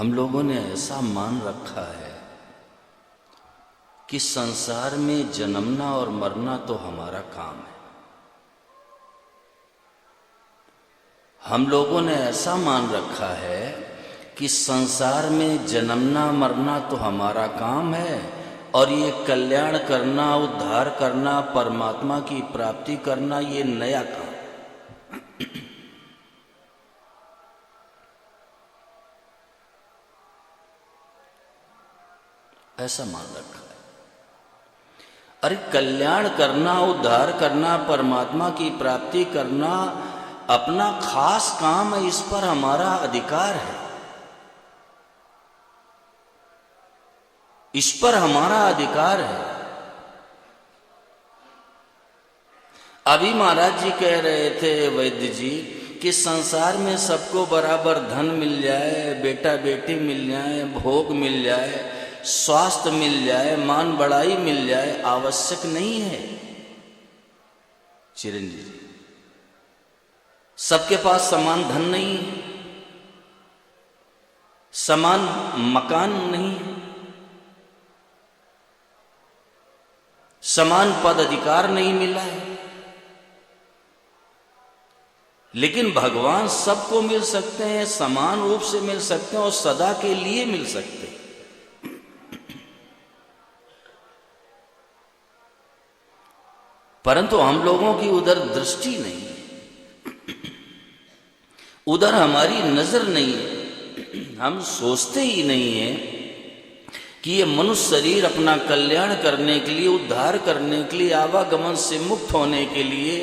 हम लोगों ने ऐसा मान रखा है कि संसार में जन्मना और मरना तो हमारा काम है। हम लोगों ने ऐसा मान रखा है कि संसार में जन्मना मरना तो हमारा काम है और ये कल्याण करना, उद्धार करना, परमात्मा की प्राप्ति करना ये नया काम। ऐसा मान रखा है। अरे कल्याण करना, उद्धार करना, परमात्मा की प्राप्ति करना अपना खास काम है, इस पर हमारा अधिकार है, इस पर हमारा अधिकार है। अभी महाराज जी कह रहे थे वैद्य जी कि संसार में सबको बराबर धन मिल जाए, बेटा बेटी मिल जाए, भोग मिल जाए, स्वास्थ्य मिल जाए, मान बढ़ाई मिल जाए, आवश्यक नहीं है। चिरंजीव जी, सबके पास समान धन नहीं है, समान मकान नहीं है, समान पद अधिकार नहीं मिला है, लेकिन भगवान सबको मिल सकते हैं, समान रूप से मिल सकते हैं और सदा के लिए मिल सकते हैं। परंतु हम लोगों की उधर दृष्टि नहीं है, उधर हमारी नजर नहीं है। हम सोचते ही नहीं है कि ये मनुष्य शरीर अपना कल्याण करने के लिए, उद्धार करने के लिए, आवागमन से मुक्त होने के लिए,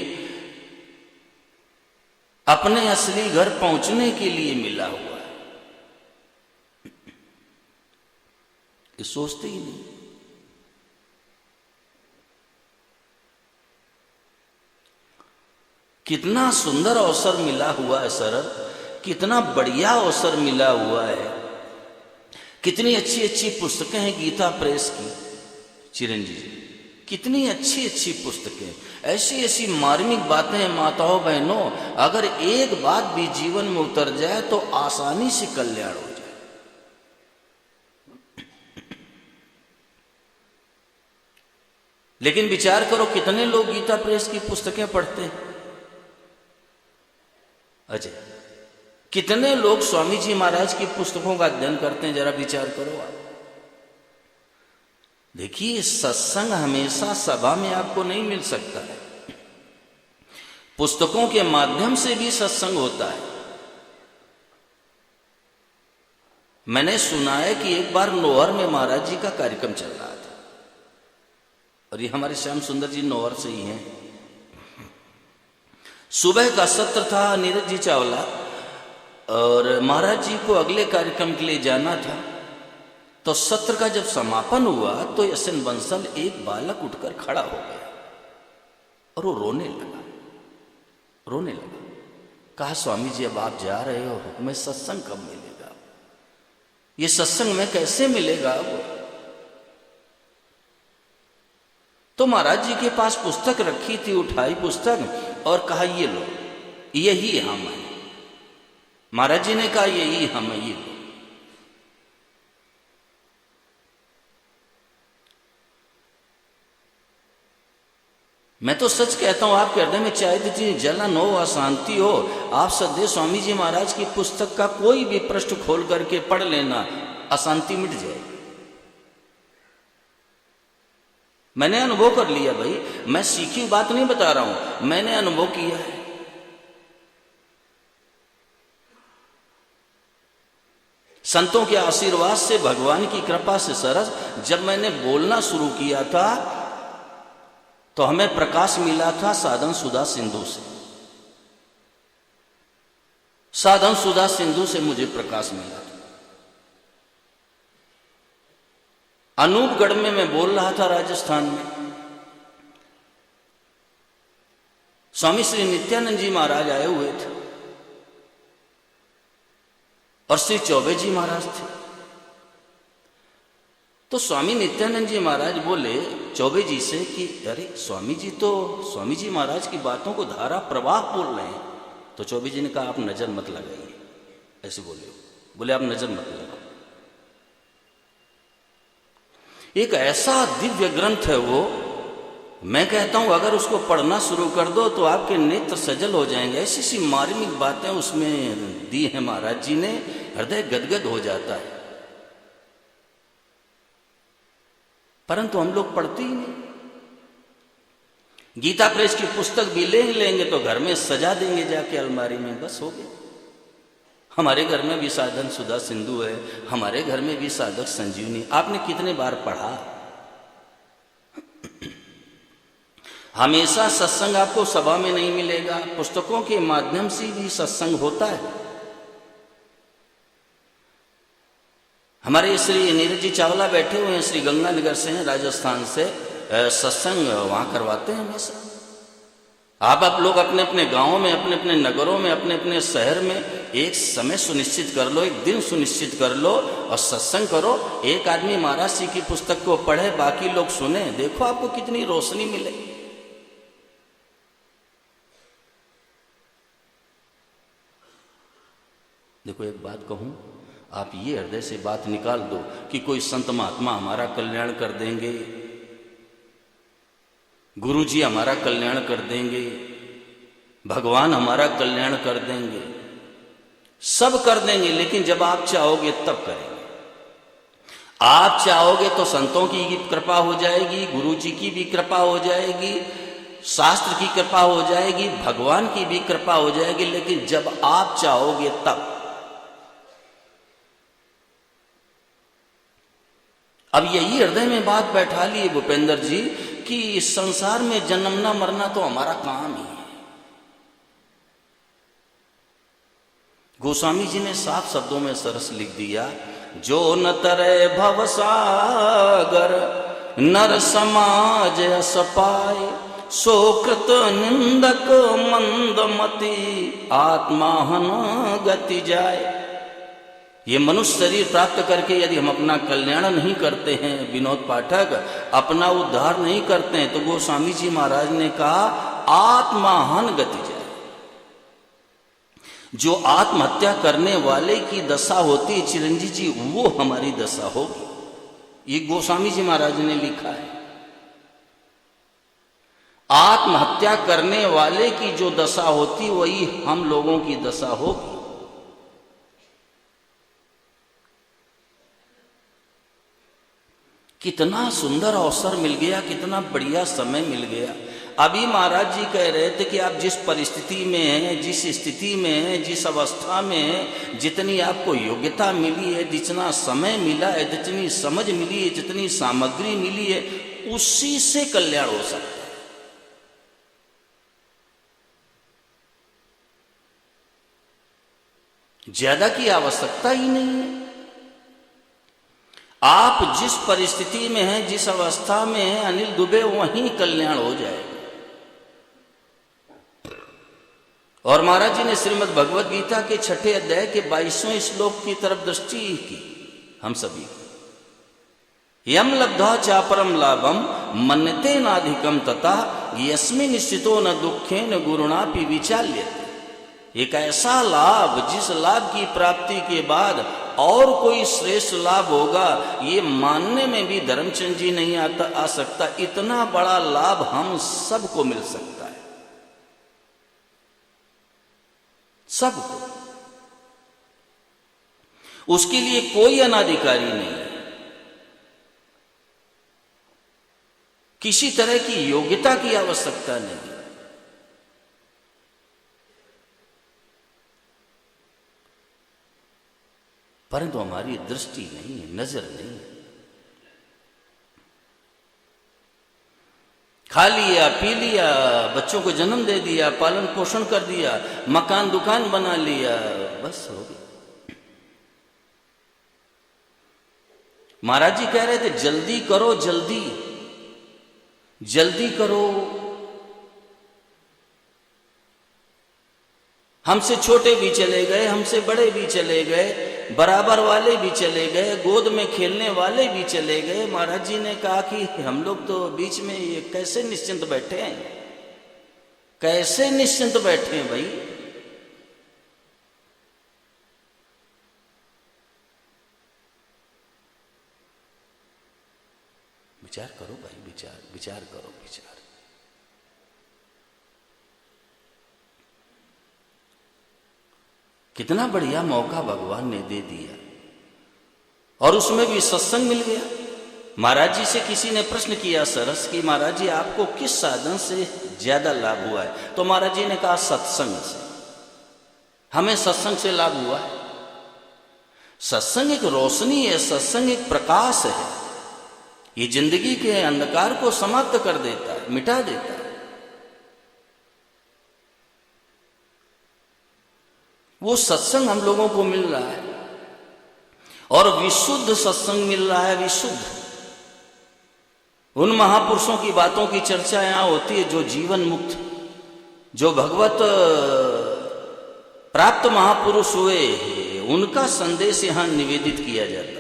अपने असली घर पहुंचने के लिए मिला हुआ है। ये सोचते ही नहीं। कितना सुंदर अवसर मिला हुआ है सर, कितना बढ़िया अवसर मिला हुआ है। कितनी अच्छी अच्छी पुस्तकें हैं गीता प्रेस की। चिरंजीव जी, कितनी अच्छी अच्छी पुस्तकें, ऐसी ऐसी मार्मिक बातें हैं। माताओं बहनों, अगर एक बात भी जीवन में उतर जाए तो आसानी से कल्याण हो जाए। लेकिन विचार करो, कितने लोग गीता प्रेस की पुस्तकें पढ़ते हैं? अजय, कितने लोग स्वामी जी महाराज की पुस्तकों का अध्ययन करते हैं? जरा विचार करो आप। देखिए, सत्संग हमेशा सभा में आपको नहीं मिल सकता है, पुस्तकों के माध्यम से भी सत्संग होता है। मैंने सुना है कि एक बार नौहर में महाराज जी का कार्यक्रम चल रहा था, और ये हमारे श्याम सुंदर जी नौहर से ही हैं। सुबह का सत्र था, नीरज जी चावला, और महाराज जी को अगले कार्यक्रम के लिए जाना था। तो सत्र का जब समापन हुआ तो एसएन बंसल एक बालक उठकर खड़ा हो गया और वो रोने लगा। कहा, स्वामी जी अब आप जा रहे हो, हमें सत्संग कब मिलेगा? ये सत्संग में कैसे मिलेगा? वो तो महाराज जी के पास पुस्तक रखी थी, उठाई पुस्तक और कहा, ये लो, यही हम हैं। महाराज जी ने कहा, यही हम हैं, ये लो। मैं तो सच कहता हूं, आपके हृदय में चाहे जितनी जलन हो, अशांति हो, आप सदैव स्वामी जी महाराज की पुस्तक का कोई भी पृष्ठ खोल करके पढ़ लेना, अशांति मिट जाएगी। मैंने अनुभव कर लिया भाई, मैं सीखी बात नहीं बता रहा हूं, मैंने अनुभव किया है। संतों के आशीर्वाद से, भगवान की कृपा से सरस, जब मैंने बोलना शुरू किया था तो हमें प्रकाश मिला था साधन सुधा सिंधु से। साधन सुधा सिंधु से मुझे प्रकाश मिला था। अनूपगढ़ में मैं बोल रहा था, राजस्थान में। स्वामी श्री नित्यानंद जी महाराज आए हुए थे और श्री चौबे जी महाराज थे। तो स्वामी नित्यानंद जी महाराज बोले चौबे जी से कि अरे स्वामी जी तो स्वामी जी महाराज की बातों को धारा प्रवाह बोल रहे हैं। तो चौबे जी ने कहा, आप नजर मत लगाइए। ऐसे बोले आप नजर मत लगाओ। एक ऐसा दिव्य ग्रंथ है वो, मैं कहता हूं अगर उसको पढ़ना शुरू कर दो तो आपके नेत्र सजल हो जाएंगे। ऐसी सी मार्मिक बातें उसमें दी है महाराज जी ने, हृदय गदगद हो जाता है। परंतु हम लोग पढ़ते ही नहीं। गीता प्रेस की पुस्तक भी ले लेंगे तो घर में सजा देंगे जाके अलमारी में, बस हो गया। हमारे घर में भी साधन सुधा सिंधु है, हमारे घर में भी साधक संजीवनी। आपने कितने बार पढ़ा? हमेशा सत्संग आपको सभा में नहीं मिलेगा, पुस्तकों के माध्यम से भी सत्संग होता है। हमारे श्री नीरज जी चावला बैठे हुए हैं, श्री गंगानगर से हैं, राजस्थान से, सत्संग वहां करवाते हैं हमेशा। आप लोग अपने अपने गांवों में, अपने अपने नगरों में, अपने अपने शहर में एक समय सुनिश्चित कर लो, एक दिन सुनिश्चित कर लो और सत्संग करो। एक आदमी महाराज जी की पुस्तक को पढ़े, बाकी लोग सुने, देखो आपको कितनी रोशनी मिले। देखो एक बात कहूं, आप ये हृदय से बात निकाल दो कि कोई संत महात्मा हमारा कल्याण कर देंगे, गुरु जी हमारा कल्याण कर देंगे, भगवान हमारा कल्याण कर देंगे। सब कर देंगे, लेकिन जब आप चाहोगे तब करेंगे। आप चाहोगे तो संतों की कृपा हो जाएगी, गुरु जी की भी कृपा हो जाएगी, शास्त्र की कृपा हो जाएगी, भगवान की भी कृपा हो जाएगी, लेकिन जब आप चाहोगे तब। अब यही हृदय में बात बैठा ली भूपेंद्र जी कि इस संसार में जन्मना मरना तो हमारा काम ही है। गोस्वामी जी ने साफ शब्दों में सरस लिख दिया, जो न तरे भव सागर नर समाज अस पाए, सो कृत निंदक मंदमति आत्माहन गति जाए। ये मनुष्य शरीर प्राप्त करके यदि हम अपना कल्याण नहीं करते हैं, विनोद पाठक, अपना उद्धार नहीं करते हैं, तो गोस्वामी जी महाराज ने कहा आत्माहन गति जाए। जो आत्महत्या करने वाले की दशा होती है चिरंजीव जी, वो हमारी दशा होगी। ये गोस्वामी जी महाराज ने लिखा है। आत्महत्या करने वाले की जो दशा होती वही हम लोगों की दशा होगी। कितना सुंदर अवसर मिल गया, कितना बढ़िया समय मिल गया। अभी महाराज जी कह रहे थे कि आप जिस परिस्थिति में हैं, जिस स्थिति में हैं, जिस अवस्था में हैं, जितनी आपको योग्यता मिली है, जितना समय मिला है, जितनी समझ मिली है, जितनी सामग्री मिली है, उसी से कल्याण हो सकता है। ज्यादा की आवश्यकता ही नहीं है। आप जिस परिस्थिति में हैं, जिस अवस्था में हैं, अनिल दुबे, वहीं कल्याण हो जाएगा। और महाराज जी ने श्रीमद् भगवद गीता के 6 अध्याय के 22वें श्लोक की तरफ दृष्टि की हम सभी। यम लब्धा चापरम लाभम मन्यते नाधिकम तथा यस्मिन् स्थितो न दुखेन गुरुणापि विचाल्यते। एक ऐसा लाभ, जिस लाभ की प्राप्ति के बाद और कोई श्रेष्ठ लाभ होगा, ये मानने में भी धर्मचंद जी नहीं आ सकता। इतना बड़ा लाभ हम सबको मिल सकता है, सबको। उसके लिए कोई अनाधिकारी नहीं है, किसी तरह की योग्यता की आवश्यकता नहीं। परंतु हमारी दृष्टि नहीं है, नजर नहीं है। खा लिया, पी लिया, बच्चों को जन्म दे दिया, पालन पोषण कर दिया, मकान दुकान बना लिया, बस हो गया। महाराज जी कह रहे थे जल्दी करो, जल्दी जल्दी करो। हमसे छोटे भी चले गए, हमसे बड़े भी चले गए, बराबर वाले भी चले गए, गोद में खेलने वाले भी चले गए। महाराज जी ने कहा कि हम लोग तो बीच में ये कैसे निश्चिंत बैठे हैं, कैसे निश्चिंत बैठे हैं भाई। विचार करो भाई, विचार करो विचार। कितना बढ़िया मौका भगवान ने दे दिया, और उसमें भी सत्संग मिल गया। महाराज जी से किसी ने प्रश्न किया सरस कि महाराज जी आपको किस साधन से ज्यादा लाभ हुआ है? तो महाराज जी ने कहा सत्संग से। हमें सत्संग से लाभ हुआ है। सत्संग एक रोशनी है, सत्संग एक प्रकाश है। ये जिंदगी के अंधकार को समाप्त कर देता है, मिटा देता है। वो सत्संग हम लोगों को मिल रहा है, और विशुद्ध सत्संग मिल रहा है, विशुद्ध। उन महापुरुषों की बातों की चर्चा यहां होती है जो जीवन मुक्त, जो भगवत प्राप्त महापुरुष हुए, उनका संदेश यहां निवेदित किया जाता है।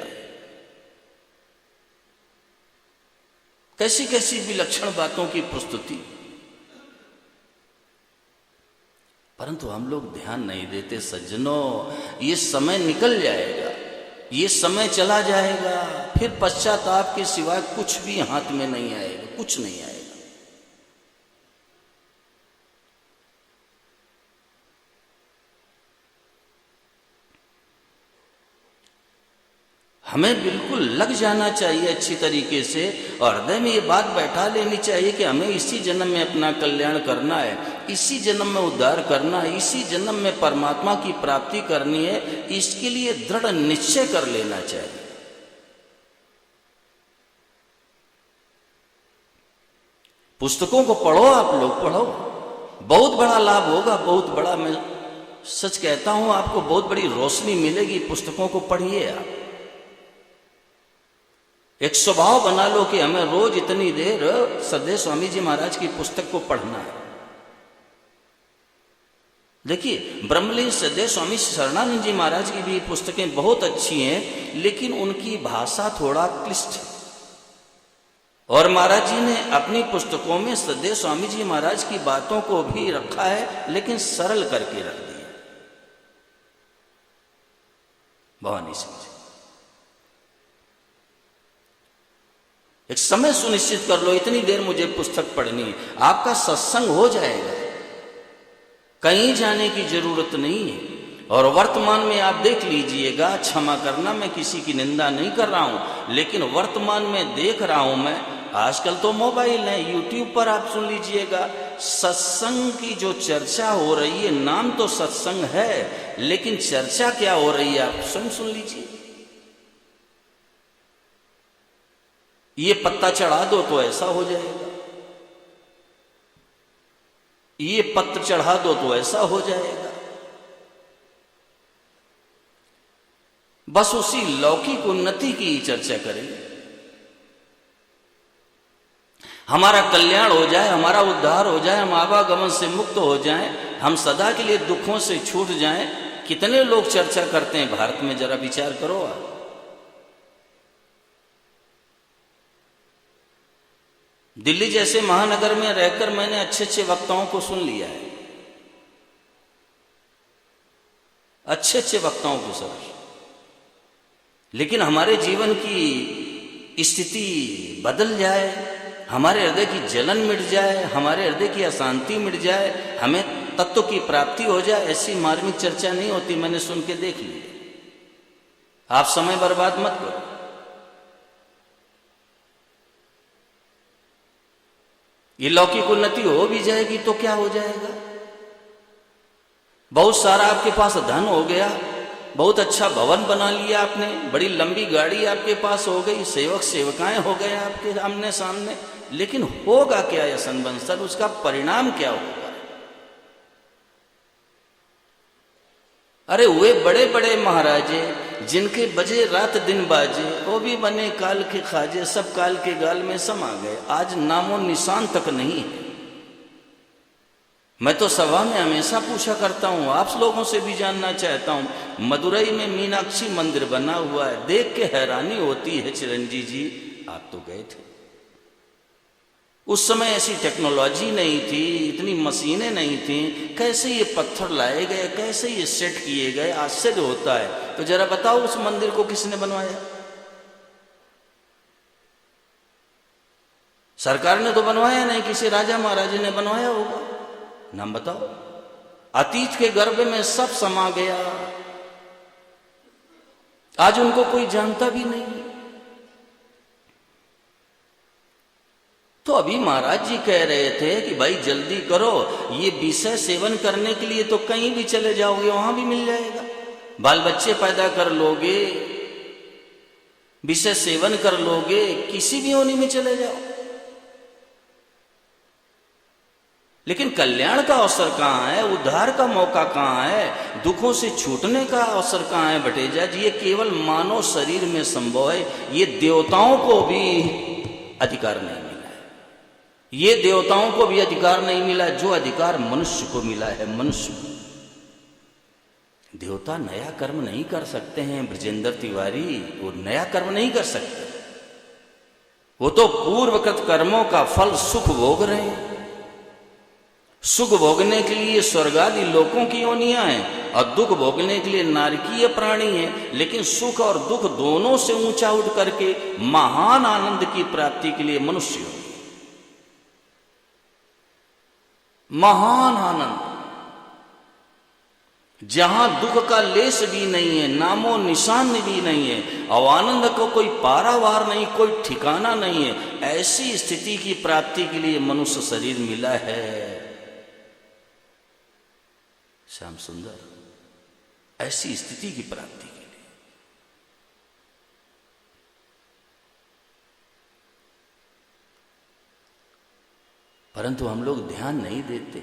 कैसी कैसी विलक्षण बातों की प्रस्तुति, परंतु हम लोग ध्यान नहीं देते सज्जनों। ये समय निकल जाएगा, ये समय चला जाएगा, फिर पश्चाताप के सिवाय कुछ भी हाथ में नहीं आएगा, कुछ नहीं आएगा। हमें बिल्कुल लग जाना चाहिए अच्छी तरीके से, और हृदय में ये बात बैठा लेनी चाहिए कि हमें इसी जन्म में अपना कल्याण करना है, इसी जन्म में उद्धार करना है, इसी जन्म में परमात्मा की प्राप्ति करनी है। इसके लिए दृढ़ निश्चय कर लेना चाहिए। पुस्तकों को पढ़ो, आप लोग पढ़ो, बहुत बड़ा लाभ होगा, बहुत बड़ा। मैं सच कहता हूं आपको बहुत बड़ी रोशनी मिलेगी। पुस्तकों को पढ़िए आप। एक स्वभाव बना लो कि हमें रोज इतनी देर सदैव स्वामी जी महाराज की पुस्तक को पढ़ना है। देखिए, ब्रह्मलीन सदैव स्वामी शरणानंद जी महाराज की भी पुस्तकें बहुत अच्छी हैं, लेकिन उनकी भाषा थोड़ा क्लिष्ट है। और महाराज जी ने अपनी पुस्तकों में सदैव स्वामी जी महाराज की बातों को भी रखा है, लेकिन सरल करके रख दिया। भवानी सिंह जी, एक समय सुनिश्चित कर लो, इतनी देर मुझे पुस्तक पढ़नी है। आपका सत्संग हो जाएगा, कहीं जाने की जरूरत नहीं है। और वर्तमान में आप देख लीजिएगा, क्षमा करना मैं किसी की निंदा नहीं कर रहा हूं, लेकिन वर्तमान में देख रहा हूं मैं, आजकल तो मोबाइल है, यूट्यूब पर आप सुन लीजिएगा, सत्संग की जो चर्चा हो रही है, नाम तो सत्संग है, लेकिन चर्चा क्या हो रही है आप स्वयं सुन लीजिए। ये पत्ता चढ़ा दो तो ऐसा हो जाएगा, ये पत्र चढ़ा दो तो ऐसा हो जाएगा। बस उसी लौकिक उन्नति की चर्चा करेंगे। हमारा कल्याण हो जाए, हमारा उद्धार हो जाए, हम आवागमन से मुक्त हो जाएं, हम सदा के लिए दुखों से छूट जाएं। कितने लोग चर्चा करते हैं भारत में, जरा विचार करो आप। दिल्ली जैसे महानगर में रहकर मैंने अच्छे अच्छे वक्ताओं को सुन लिया है, अच्छे अच्छे वक्ताओं को सब, लेकिन हमारे जीवन की स्थिति बदल जाए, हमारे हृदय की जलन मिट जाए, हमारे हृदय की अशांति मिट जाए, हमें तत्व की प्राप्ति हो जाए, ऐसी मार्मिक चर्चा नहीं होती। मैंने सुन के देख लिया। आप समय बर्बाद मत करो। ये लौकिक उन्नति हो भी जाएगी तो क्या हो जाएगा? बहुत सारा आपके पास धन हो गया, बहुत अच्छा भवन बना लिया आपने, बड़ी लंबी गाड़ी आपके पास हो गई, सेवक सेवकाएं हो गए आपके आमने सामने, लेकिन होगा क्या यशन बंसर? उसका परिणाम क्या होगा? अरे हुए बड़े बड़े महाराजे, जिनके बजे रात दिन बाजे, वो भी बने काल के खाजे, सब काल के गाल में समा गए, आज नामो निशान तक नहीं है। मैं तो सभा में हमेशा पूछा करता हूं, आप लोगों से भी जानना चाहता हूं, मदुरई में मीनाक्षी मंदिर बना हुआ है, देख के हैरानी होती है। चिरंजी जी आप तो गए थे, उस समय ऐसी टेक्नोलॉजी नहीं थी, इतनी मशीनें नहीं थी, कैसे ये पत्थर लाए गए, कैसे ये सेट किए गए, आश्चर्य होता है। तो जरा बताओ उस मंदिर को किसने बनवाया? सरकार ने तो बनवाया नहीं, किसी राजा महाराजा ने बनवाया होगा। नाम बताओ। अतीत के गर्भ में सब समा गया, आज उनको कोई जानता भी नहीं। तो अभी महाराज जी कह रहे थे कि भाई जल्दी करो, ये विषय सेवन करने के लिए तो कहीं भी चले जाओगे वहां भी मिल जाएगा, बाल बच्चे पैदा कर लोगे, विषय सेवन कर लोगे, किसी भी योनि में चले जाओ। लेकिन कल्याण का अवसर कहाँ है, उद्धार का मौका कहाँ है, दुखों से छूटने का अवसर कहाँ है भटेजा जी? ये केवल मानव शरीर में संभव है, ये देवताओं को भी अधिकार नहीं मिला है। ये देवताओं को भी अधिकार नहीं मिला जो अधिकार मनुष्य को मिला है। मनुष्य, देवता नया कर्म नहीं कर सकते हैं ब्रजेंद्र तिवारी, वो नया कर्म नहीं कर सकते, वो तो पूर्वकृत कर्मों का फल सुख भोग रहे हैं। सुख भोगने के लिए स्वर्गादि लोकों की योनियां हैं और दुख भोगने के लिए नारकीय प्राणी हैं, लेकिन सुख और दुख दोनों से ऊंचा उठ करके महान आनंद की प्राप्ति के लिए मनुष्य हो। महान आनंद, जहां दुख का लेस भी नहीं है, नामो निशान भी नहीं है, और आनंद को कोई पारावार नहीं, कोई ठिकाना नहीं है, ऐसी स्थिति की प्राप्ति के लिए मनुष्य शरीर मिला है। श्याम सुंदर, ऐसी स्थिति की प्राप्ति के लिए। परंतु हम लोग ध्यान नहीं देते,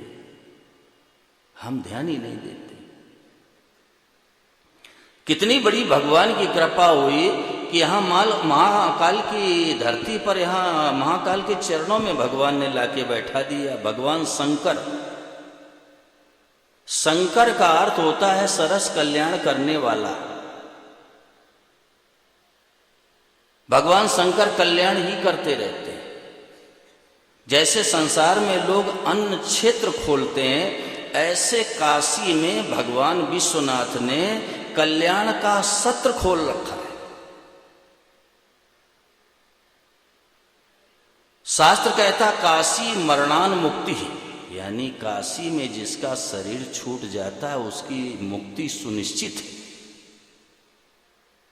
हम ध्यान ही नहीं देते। कितनी बड़ी भगवान की कृपा हुई कि यहां महाकाल की धरती पर, यहां महाकाल के चरणों में भगवान ने लाके बैठा दिया। भगवान शंकर, शंकर का अर्थ होता है सरस कल्याण करने वाला। भगवान शंकर कल्याण ही करते रहते हैं। जैसे संसार में लोग अन्न क्षेत्र खोलते हैं, ऐसे काशी में भगवान विश्वनाथ ने कल्याण का सत्र खोल रखा है। शास्त्र कहता काशी मरणान मुक्ति ही, यानी काशी में जिसका शरीर छूट जाता है उसकी मुक्ति सुनिश्चित है।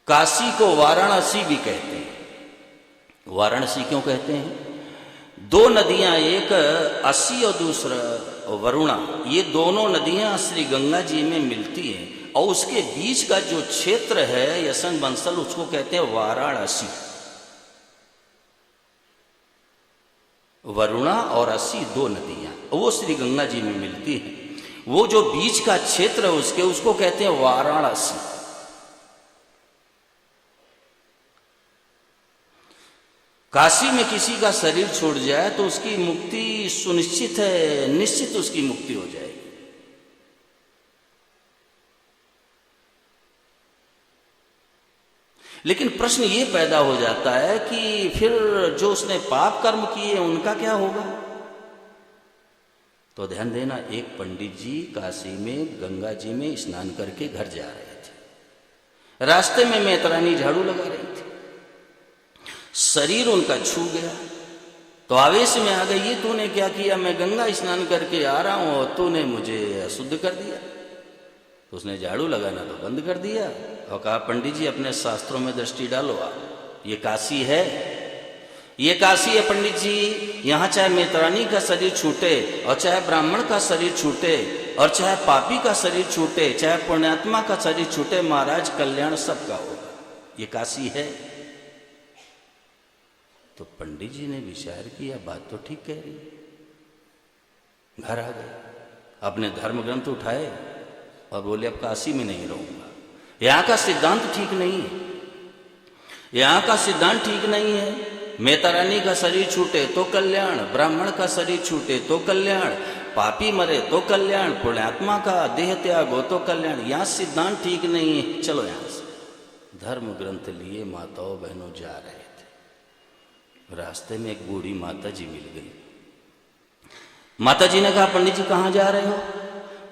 काशी को वाराणसी भी कहते हैं। वाराणसी क्यों कहते हैं? दो नदियां, एक असी और दूसरा वरुणा, ये दोनों नदियां श्री गंगा जी में मिलती हैं, और उसके बीच का जो क्षेत्र है यशन बंसल, उसको कहते हैं वाराणसी। वरुणा और असी दो नदियां, वो श्री गंगा जी में मिलती हैं। वो जो बीच का क्षेत्र है उसको कहते हैं वाराणसी। काशी में किसी का शरीर छोड़ जाए तो उसकी मुक्ति सुनिश्चित है, निश्चित उसकी मुक्ति हो जाएगी। लेकिन प्रश्न ये पैदा हो जाता है कि फिर जो उसने पाप कर्म किए उनका क्या होगा? तो ध्यान देना, एक पंडित जी काशी में गंगा जी में स्नान करके घर जा रहे थे। रास्ते में मैतरानी झाड़ू लगा रही थी, शरीर उनका छू गया तो आवेश में आ गई, ये तूने क्या किया? मैं गंगा स्नान करके आ रहा हूं और तूने मुझे अशुद्ध कर दिया। तो उसने झाड़ू लगाना तो बंद कर दिया और कहा, पंडित जी अपने शास्त्रों में दृष्टि डालो, ये काशी है, ये काशी है पंडित जी। यहाँ चाहे मैतरानी का शरीर छूटे और चाहे ब्राह्मण का शरीर छूटे और चाहे पापी का शरीर छूटे, चाहे पुण्यात्मा का शरीर छूटे, महाराज कल्याण सबका होगा, ये काशी है। तो पंडित जी ने विचार किया, बात तो ठीक कह रही। घर आ गए, अपने धर्म ग्रंथ उठाए और बोले अब काशी में नहीं रहूंगा, यहाँ का सिद्धांत ठीक नहीं है, यहाँ का सिद्धांत ठीक नहीं है। मैतरानी का शरीर छूटे तो कल्याण, ब्राह्मण का शरीर छूटे तो कल्याण, पापी मरे तो कल्याण, पुण्यात्मा का देह त्याग हो तो कल्याण, यहाँ सिद्धांत ठीक नहीं है, चलो यहाँ से। धर्म ग्रंथ लिए माताओं बहनों जा रहे थे। रास्ते में एक बूढ़ी माता जी मिल गई। माता जी ने कहा, पंडित जी कहाँ जा रहे हो?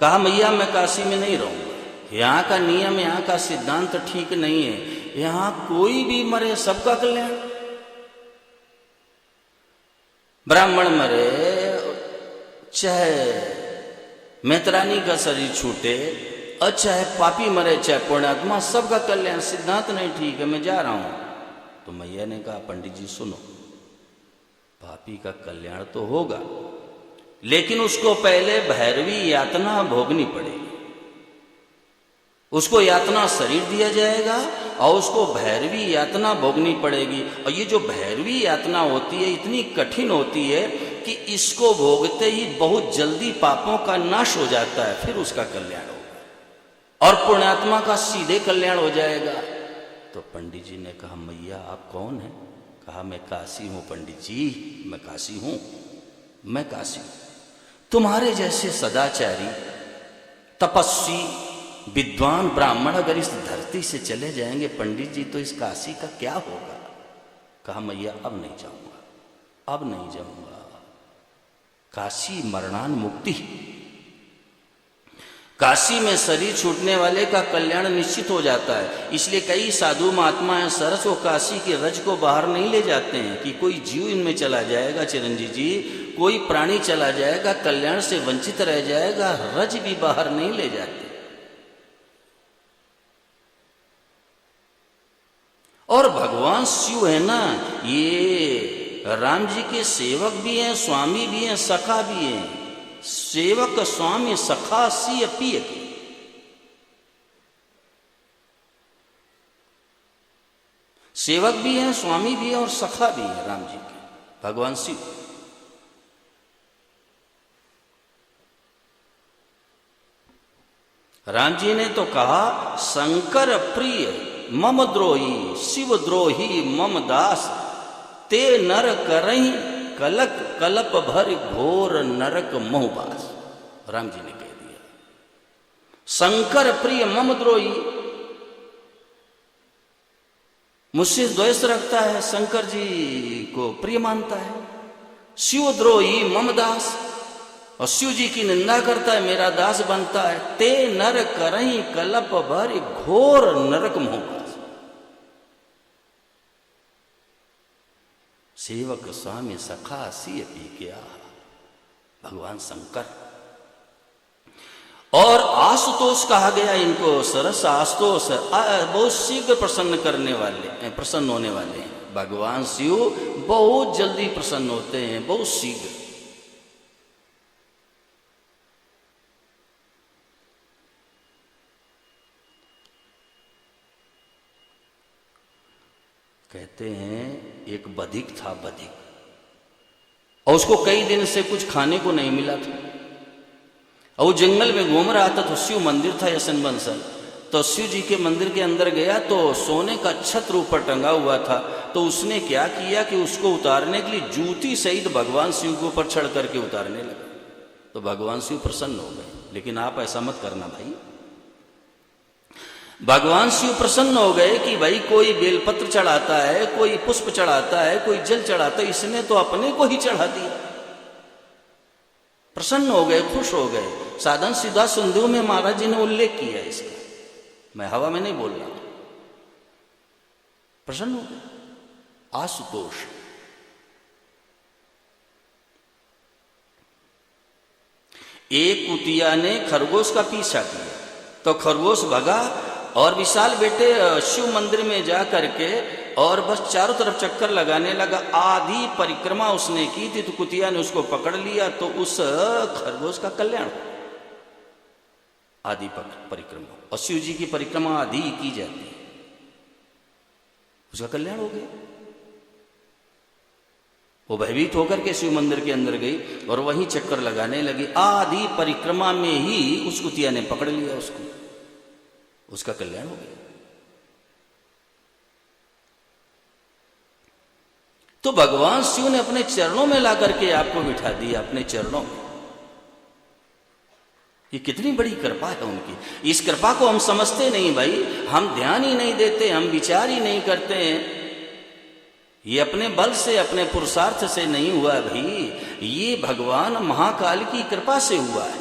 कहा, मैया मैं काशी में नहीं रहूंगा, यहाँ का नियम, यहाँ का सिद्धांत ठीक नहीं है, यहाँ कोई भी मरे सबका कल्याण। ब्राह्मण मरे, चाहे मैत्रानी का शरीर छूटे, और चाहे पापी मरे चाहे पुण्यात्मा, सबका कल्याण। सिद्धांत नहीं ठीक है, मैं जा रहा हूं। तो मैया ने कहा पंडित जी सुनो, पापी का कल्याण तो होगा, लेकिन उसको पहले भैरवी यातना भोगनी पड़ेगी। उसको यातना शरीर दिया जाएगा और उसको भैरवी यातना भोगनी पड़ेगी। और ये जो भैरवी यातना होती है इतनी कठिन होती है कि इसको भोगते ही बहुत जल्दी पापों का नाश हो जाता है, फिर उसका कल्याण होगा और पुण्यात्मा का सीधे कल्याण हो जाएगा। तो पंडित जी ने कहा मैया आप कौन हैं? कहा मैं काशी हूं पंडित जी, मैं काशी हूं, मैं काशी हूं। तुम्हारे जैसे सदाचारी तपस्वी विद्वान ब्राह्मण अगर इस धरती से चले जाएंगे पंडित जी, तो इस काशी का क्या होगा? कहा मैया अब नहीं जाऊंगा, अब नहीं जाऊंगा। काशी मरणान मुक्ति, काशी में शरीर छूटने वाले का कल्याण निश्चित हो जाता है। इसलिए कई साधु महात्मा हैं सरस वो काशी के रज को बाहर नहीं ले जाते हैं कि कोई जीव इनमें चला जाएगा चिरंजीव जी, कोई प्राणी चला जाएगा, कल्याण से वंचित रह जाएगा, रज भी बाहर नहीं ले जाते। और भगवान शिव है ना, ये राम जी के सेवक भी हैं, स्वामी भी हैं, सखा भी हैं। सेवक स्वामी सखा सिय पिय के, सेवक भी हैं, स्वामी भी हैं और सखा भी हैं राम जी के, भगवान शिव। राम जी ने तो कहा शंकर प्रिय मम द्रोही, शिव द्रोही मम दास, ते नर करई कलक कलप भर घोर नरक मोहबास। राम जी ने कह दिया शंकर प्रिय मम द्रोही, मुझसे द्वेष रखता है, शंकर जी को प्रिय मानता है। शिव द्रोही मम दास, और शिव जी की निंदा करता है, मेरा दास बनता है। ते नर करई कलप भर घोर नरक मोहबास। सेवक स्वामी सखा सिय पी के, भगवान शंकर। और आशुतोष कहा गया इनको, सरस आशुतोष, बहुत शीघ्र प्रसन्न करने वाले, प्रसन्न होने वाले हैं। भगवान शिव बहुत जल्दी प्रसन्न होते हैं, बहुत शीघ्र। कहते हैं एक बधिक था, बधिक, और उसको कई दिन से कुछ खाने को नहीं मिला था, और वो जंगल में घूम रहा था। तो शिव मंदिर था यशन बंसल, तो शिव जी के मंदिर के अंदर गया तो सोने का छत्र ऊपर टंगा हुआ था। तो उसने क्या किया कि उसको उतारने के लिए जूती सहित भगवान शिव के ऊपर चढ़ करके उतारने लगा। तो भगवान शिव प्रसन्न हो गए, लेकिन आप ऐसा मत करना भाई। भगवान शिव प्रसन्न हो गए कि भाई कोई बेलपत्र चढ़ाता है, कोई पुष्प चढ़ाता है, कोई जल चढ़ाता है, इसने तो अपने को ही चढ़ा दिया। प्रसन्न हो गए, खुश हो गए। साधन सीधा सिंधु में महाराज जी ने उल्लेख किया इसका, मैं हवा में नहीं बोल रहा। प्रसन्न हो गए। आशुतोष, एक कुतिया ने खरगोश का पीछा किया, तो खरगोश भगा और विशाल बेटे शिव मंदिर में जा करके और बस चारों तरफ चक्कर लगाने लगा। आधी परिक्रमा उसने की थी, तो कुतिया ने उसको पकड़ लिया, तो उस खरगोश का कल्याण। आधी परिक्रमा, और शिव जी की परिक्रमा आधी की जाती है, उसका कल्याण हो गया। वो भयभीत होकर के शिव मंदिर के अंदर गई और वहीं चक्कर लगाने लगी। आधी परिक्रमा में ही उस कुतिया ने पकड़ लिया उसको, उसका कल्याण हो गया। तो भगवान शिव ने अपने चरणों में ला करके आपको बिठा दिया, अपने चरणों में। ये कितनी बड़ी कृपा है उनकी। इस कृपा को हम समझते नहीं भाई, हम ध्यान ही नहीं देते, हम विचार ही नहीं करते हैं। ये अपने बल से, अपने पुरुषार्थ से नहीं हुआ भाई, ये भगवान महाकाल की कृपा से हुआ है।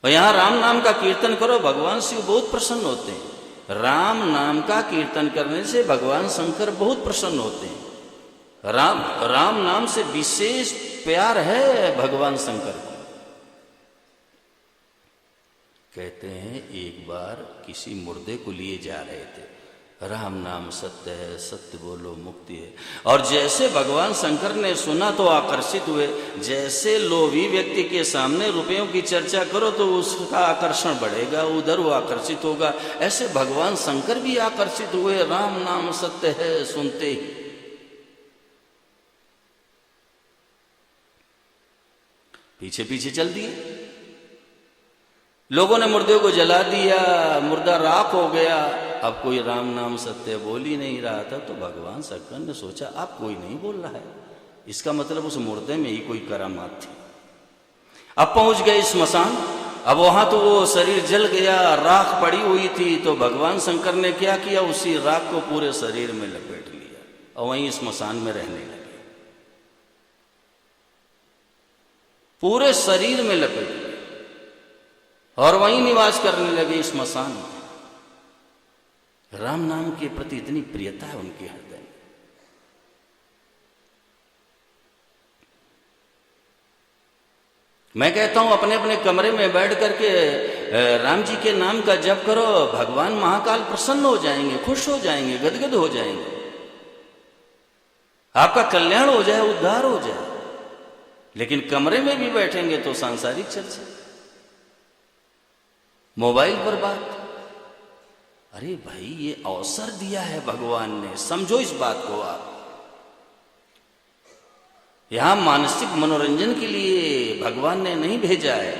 और यहां राम नाम का कीर्तन करो, भगवान शिव बहुत प्रसन्न होते हैं। राम नाम का कीर्तन करने से भगवान शंकर बहुत प्रसन्न होते हैं। राम नाम से विशेष प्यार है भगवान शंकर को। कहते हैं एक बार किसी मुर्दे को लिए जा रहे थे, राम नाम सत्य है, सत्य बोलो मुक्ति है। और जैसे भगवान शंकर ने सुना तो आकर्षित हुए। जैसे लोभी व्यक्ति के सामने रुपयों की चर्चा करो तो उसका आकर्षण बढ़ेगा, उधर वो आकर्षित होगा। ऐसे भगवान शंकर भी आकर्षित हुए, राम नाम सत्य है सुनते ही। पीछे पीछे चल दिए। लोगों ने मुर्दे को जला दिया, मुर्दा राख हो गया। अब कोई राम नाम सत्य बोल ही नहीं रहा था। तो भगवान शंकर ने सोचा अब कोई नहीं बोल रहा है, इसका मतलब उस मुर्दे में ही कोई करामात थी। अब पहुंच गए स्मशान। अब वहां तो वो शरीर जल गया, राख पड़ी हुई थी। तो भगवान शंकर ने क्या किया, उसी राख को पूरे शरीर में लपेट लिया और वहीं स्मशान में रहने लगे। पूरे शरीर में लपेट लिया और वहीं निवास करने लगे स्मशान में। राम नाम के प्रति इतनी प्रियता है उनके हृदय में। मैं कहता हूं अपने अपने कमरे में बैठ करके राम जी के नाम का जप करो, भगवान महाकाल प्रसन्न हो जाएंगे, खुश हो जाएंगे, गदगद हो जाएंगे, आपका कल्याण हो जाए, उद्धार हो जाए। लेकिन कमरे में भी बैठेंगे तो सांसारिक चर्चा, मोबाइल पर बात। अरे भाई ये अवसर दिया है भगवान ने, समझो इस बात को आप। यहां मानसिक मनोरंजन के लिए भगवान ने नहीं भेजा है,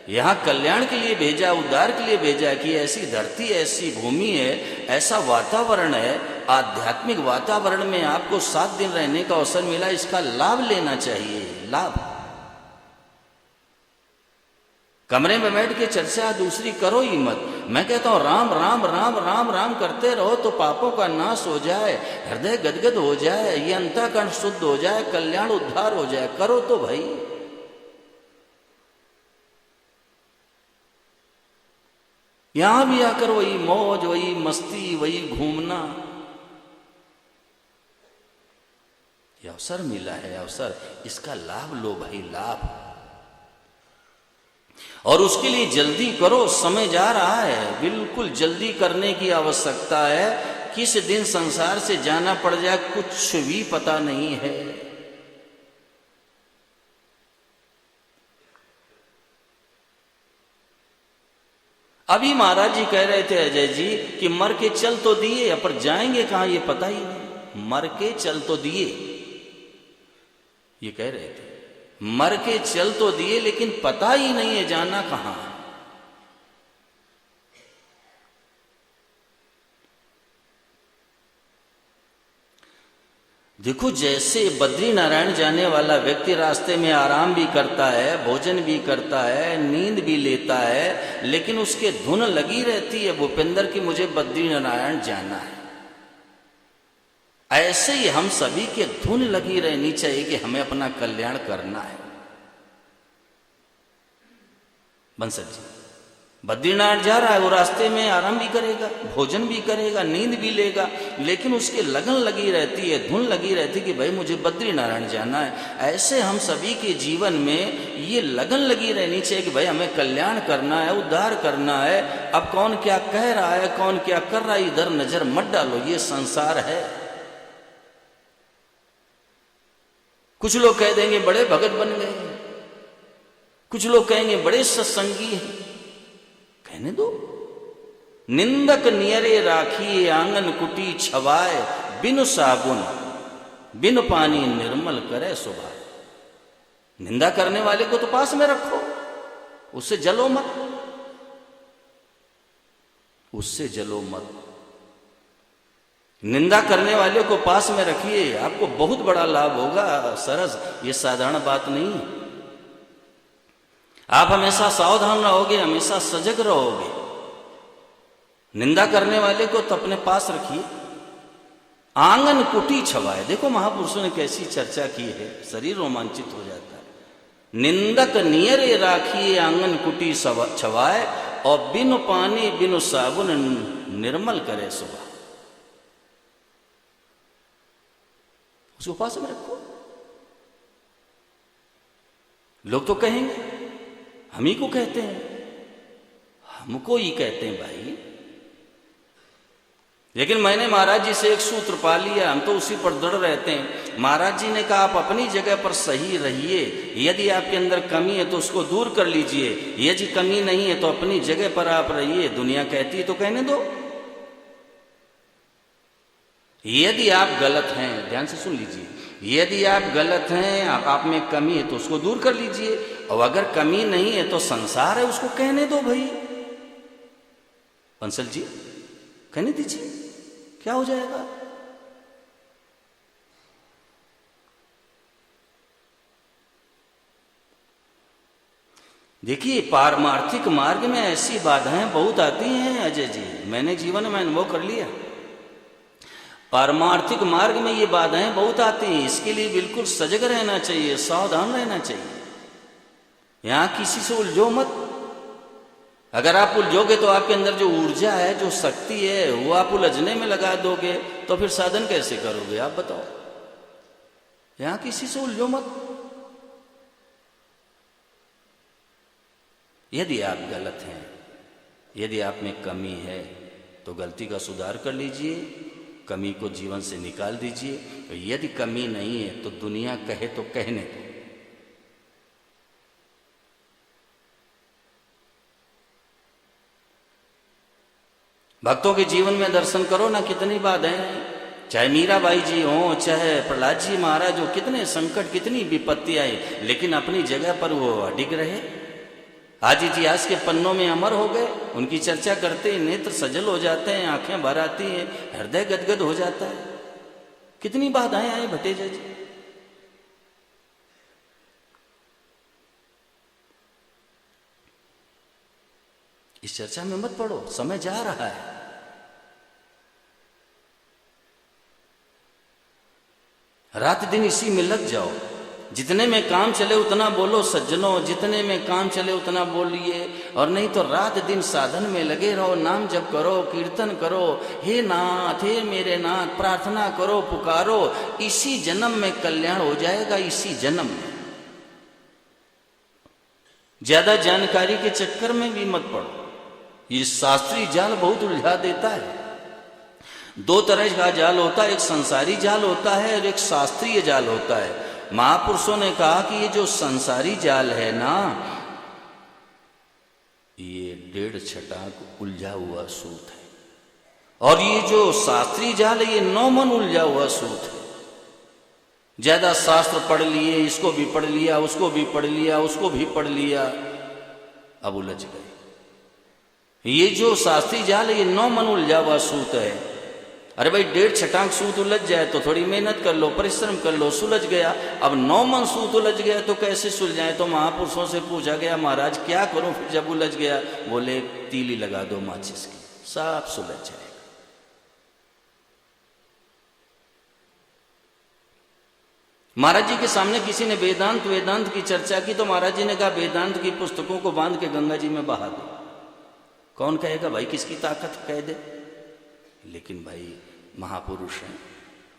यहां कल्याण के लिए भेजा, उद्धार के लिए भेजा है। कि ऐसी धरती, ऐसी भूमि है, ऐसा वातावरण है, आध्यात्मिक वातावरण में आपको 7 दिन रहने का अवसर मिला, इसका लाभ लेना चाहिए। लाभ कमरे में बैठ के चर्चा दूसरी करो ही मत। मैं कहता हूं राम राम राम राम राम करते रहो तो पापों का नाश हो जाए, हृदय गदगद हो जाए, ये अंतःकरण शुद्ध हो जाए, कल्याण उद्धार हो जाए। करो तो भाई। यहां भी आकर वही मौज, वही मस्ती, वही घूमना। ये अवसर मिला है, अवसर, इसका लाभ लो भाई, लाभ। और उसके लिए जल्दी करो, समय जा रहा है, बिल्कुल जल्दी करने की आवश्यकता है। किस दिन संसार से जाना पड़ जाए कुछ भी पता नहीं है। अभी महाराज जी कह रहे थे अजय जी कि मर के चल तो दिए, पर जाएंगे कहां ये पता ही नहीं। मर के चल तो दिए, ये कह रहे थे, मर के चल तो दिए लेकिन पता ही नहीं है जाना कहां है। देखो जैसे बद्री नारायण जाने वाला व्यक्ति रास्ते में आराम भी करता है, भोजन भी करता है, नींद भी लेता है, लेकिन उसके धुन लगी रहती है भूपेंद्र की मुझे बद्री नारायण जाना है। ऐसे ही हम सभी के धुन लगी रहनी चाहिए कि हमें अपना कल्याण करना है। बंसल जी बद्रीनाथ जा रहा है, वो रास्ते में आराम भी करेगा, भोजन भी करेगा, नींद भी लेगा, लेकिन उसके लगन लगी रहती है, धुन लगी रहती है कि भाई मुझे बद्रीनारायण जाना है। ऐसे हम सभी के जीवन में ये लगन लगी रहनी चाहिए कि भाई हमें कल्याण करना है, उद्धार करना है। अब कौन क्या कह रहा है, कौन क्या कर रहा है, इधर नजर मत डालो, ये संसार है। कुछ लोग कह देंगे बड़े भगत बन गए, कुछ लोग कहेंगे बड़े सत्संगी हैं, कहने दो। निंदक नियरे राखिए आंगन कुटी छवाए, बिनु साबुन बिनु पानी निर्मल करे सुबह। निंदा करने वाले को तो पास में रखो, उससे जलो मत, उससे जलो मत। निंदा करने वाले को पास में रखिए, आपको बहुत बड़ा लाभ होगा। सरस, ये साधारण बात नहीं है। आप हमेशा सावधान रहोगे, हमेशा सजग रहोगे। निंदा करने वाले को तो अपने पास रखिए। आंगन कुटी छवाए, देखो महापुरुषों ने कैसी चर्चा की है, शरीर रोमांचित हो जाता है। निंदक नियरे राखिए आंगन कुटी छवाए, और बिनु पानी बिनु साबुन निर्मल करे सुबह, उसको पास में रखो। लोग तो कहेंगे हम ही को कहते हैं, हमको ही कहते हैं भाई। लेकिन मैंने महाराज जी से एक सूत्र पा लिया, हम तो उसी पर दृढ़ रहते हैं। महाराज जी ने कहा आप अपनी जगह पर सही रहिए, यदि आपके अंदर कमी है तो उसको दूर कर लीजिए, यदि कमी नहीं है तो अपनी जगह पर आप रहिए। दुनिया कहती है तो कहने दो। यदि आप गलत हैं, ध्यान से सुन लीजिए, यदि आप गलत हैं, आप में कमी है तो उसको दूर कर लीजिए, और अगर कमी नहीं है तो संसार है उसको कहने दो भाई। बंसल जी कहने दीजिए, क्या हो जाएगा। देखिए पारमार्थिक मार्ग में ऐसी बाधाएं बहुत आती हैं अजय जी, मैंने जीवन में अनुभव कर लिया। पारमार्थिक मार्ग में ये बाधाएं बहुत आती हैं, इसके लिए बिल्कुल सजग रहना चाहिए, सावधान रहना चाहिए। यहां किसी से उलझो मत। अगर आप उलझोगे तो आपके अंदर जो ऊर्जा है, जो शक्ति है, वो आप उलझने में लगा दोगे तो फिर साधन कैसे करोगे आप बताओ। यहां किसी से उलझो मत। यदि आप गलत हैं, यदि आप में कमी है तो गलती का सुधार कर लीजिए, कमी को जीवन से निकाल दीजिए। यदि कमी नहीं है तो दुनिया कहे तो कहने दो। भक्तों के जीवन में दर्शन करो ना, कितनी बाधाएं, चाहे मीराबाई जी हो, चाहे प्रहलाद जी महाराज हो, कितने संकट, कितनी विपत्ति आई, लेकिन अपनी जगह पर वो अडिग रहे। आज इतिहास के पन्नों में अमर हो गए। उनकी चर्चा करते ही नेत्र सजल हो जाते हैं, आंखें भर आती हैं, हृदय गदगद हो जाता है। कितनी बाधाएं आई भटेजा जी। इस चर्चा में मत पड़ो, समय जा रहा है। रात दिन इसी में लग जाओ। जितने में काम चले उतना बोलो सज्जनों, जितने में काम चले उतना बोलिए, और नहीं तो रात दिन साधन में लगे रहो, नाम जप करो, कीर्तन करो, हे नाथ, हे मेरे नाथ, प्रार्थना करो, पुकारो। इसी जन्म में कल्याण हो जाएगा, इसी जन्म में। ज्यादा जानकारी के चक्कर में भी मत पड़ो। ये शास्त्रीय जाल बहुत उलझा देता है। दो तरह का जाल होता है, एक संसारी जाल होता है और एक शास्त्रीय जाल होता है। महापुरुषों ने कहा कि ये जो संसारी जाल है ना, ये 1.5 छटाक उलझा हुआ सूत है, और ये जो शास्त्रीय जाल है ये 9 मन उलझा हुआ सूत है। ज्यादा शास्त्र पढ़ लिए, इसको भी पढ़ लिया, उसको भी पढ़ लिया, उसको भी पढ़ लिया, अब उलझ गए। ये जो शास्त्रीय जाल है ये 9 मन उलझा हुआ सूत है। अरे भाई 1.5 छटाक सूत उलझ जाए तो थोड़ी मेहनत कर लो, परिश्रम कर लो, सुलझ गया। अब 9 मन सूत उलझ गया तो कैसे सुलझाए। तो महापुरुषों से पूछा गया महाराज क्या करूं फिर जब उलझ गया। बोले तीली लगा दो माचिस की, सब सुलझ जाएगा। महाराज जी के सामने किसी ने वेदांत की चर्चा की तो महाराज जी ने कहा वेदांत की पुस्तकों को बांध के गंगा जी में बहा दो। कौन कहेगा भाई किसकी ताकत कह दे, लेकिन भाई महापुरुष हैं,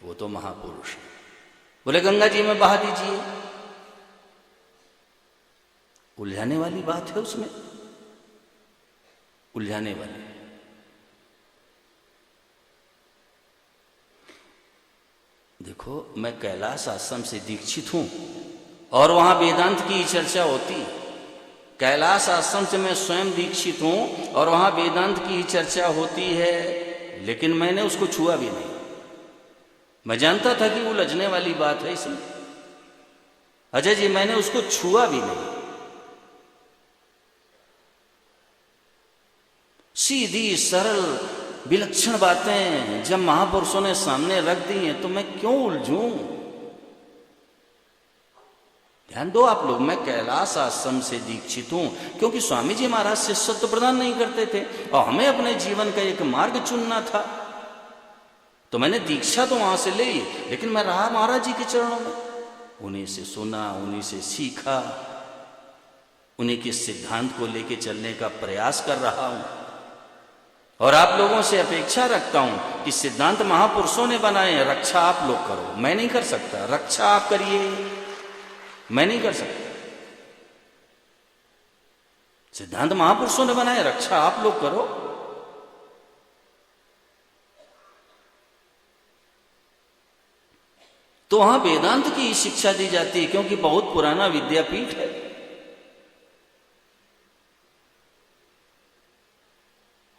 वो तो महापुरुष हैं। बोले गंगा जी में बहा दीजिए। उलझाने वाली बात है उसमें, उलझाने वाली। देखो मैं कैलाश आश्रम से दीक्षित हूं और वहां वेदांत की चर्चा होती। कैलाश आश्रम से मैं स्वयं दीक्षित हूं और वहां वेदांत की चर्चा होती है, लेकिन मैंने उसको छुआ भी नहीं। मैं जानता था कि उलझने वाली बात है इसमें। अजय जी मैंने उसको छुआ भी नहीं। सीधी सरल विलक्षण बातें जब महापुरुषों ने सामने रख दी हैं तो मैं क्यों उलझूं। ध्यान दो आप लोग, मैं कैलाश आश्रम से दीक्षित हूं क्योंकि स्वामी जी महाराज शिष्यत्व प्रदान नहीं करते थे और हमें अपने जीवन का एक मार्ग चुनना था। तो मैंने दीक्षा तो वहां से ली, लेकिन मैं रहा महाराज जी के चरणों में, उन्हीं से सुना, उन्हीं से सीखा, उन्हीं के सिद्धांत को लेके चलने का प्रयास कर रहा हूं। और आप लोगों से अपेक्षा रखता हूं कि सिद्धांत महापुरुषों ने बनाए हैं, रक्षा आप लोग करो। मैं नहीं कर सकता, रक्षा आप करिए, मैं नहीं कर सकता। सिद्धांत महापुरुषों ने बनाए, रक्षा आप लोग करो। तो वहां वेदांत की शिक्षा दी जाती है, क्योंकि बहुत पुराना विद्यापीठ है।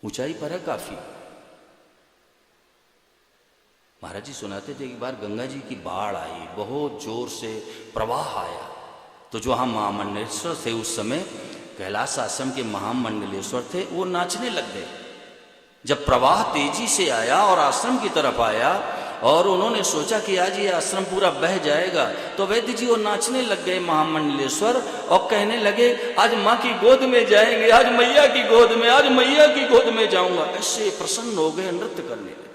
ऊंचाई पर है काफी। महाराज जी सुनाते थे, एक बार गंगा जी की बाढ़ आई, बहुत जोर से प्रवाह आया, तो जो हम महामंडलेश्वर थे उस समय, कैलाश आश्रम के महामंडलेश्वर थे, वो नाचने लग गए। जब प्रवाह तेजी से आया और आश्रम की तरफ आया और उन्होंने सोचा कि आज ये आश्रम पूरा बह जाएगा, तो वैद्य जी वो नाचने लग गए महामंडलेश्वर और कहने लगे, आज माँ की गोद में जाएंगे, आज मैया की गोद में, आज मैया की गोद में जाऊंगा। ऐसे प्रसन्न हो गए, नृत्य करने लगे।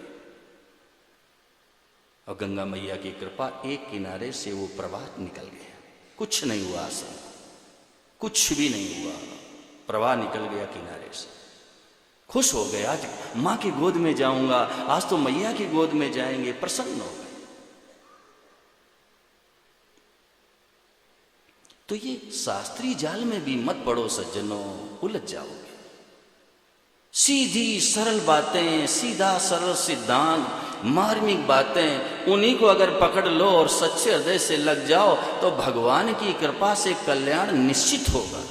और गंगा मैया की कृपा, एक किनारे से वो प्रवाह निकल गया, कुछ नहीं हुआ आश्रम, कुछ भी नहीं हुआ, प्रवाह निकल गया किनारे से। खुश हो गए, आज माँ की गोद में जाऊंगा, आज तो मैया की गोद में जाएंगे, प्रसन्न हो गए। तो ये शास्त्रीय जाल में भी मत पड़ो सज्जनों, उलझ जाओगे। सीधी सरल बातें, सीधा सरल सिद्धांत, मार्मिक बातें, उन्हीं को अगर पकड़ लो और सच्चे हृदय से लग जाओ तो भगवान की कृपा से कल्याण निश्चित होगा।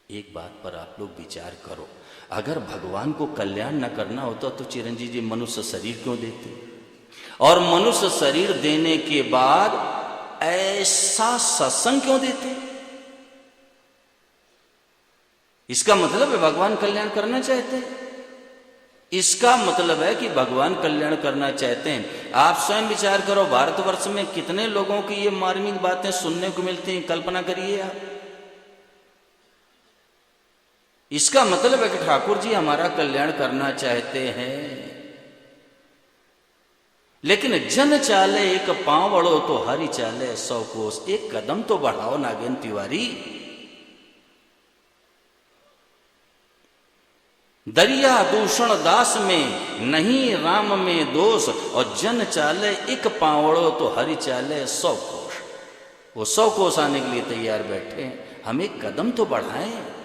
एक बात पर आप लोग विचार करो, अगर भगवान को कल्याण न करना होता तो चिरंजीव जी मनुष्य शरीर क्यों देते? और मनुष्य शरीर देने के बाद ऐसा सत्संग क्यों देते? इसका मतलब है भगवान कल्याण करना चाहते हैं। इसका मतलब है कि भगवान कल्याण करना चाहते हैं। आप स्वयं विचार करो, भारतवर्ष में कितने लोगों की ये मार्मिक बातें सुनने को मिलती हैं, कल्पना करिए आप। इसका मतलब है कि ठाकुर जी हमारा कल्याण करना चाहते हैं। लेकिन जन चाले एक पांव बढ़ो तो हरि चाले 100 कोस, एक कदम तो बढ़ाओ नागेन तिवारी। दरिया दूषण दास में नहीं राम में दोष, और जन चाले एक पांव बढ़ो तो हरि चाले 100 कोस। वो 100 कोस आने के लिए तैयार बैठे हैं, हम एक कदम तो बढ़ाएं।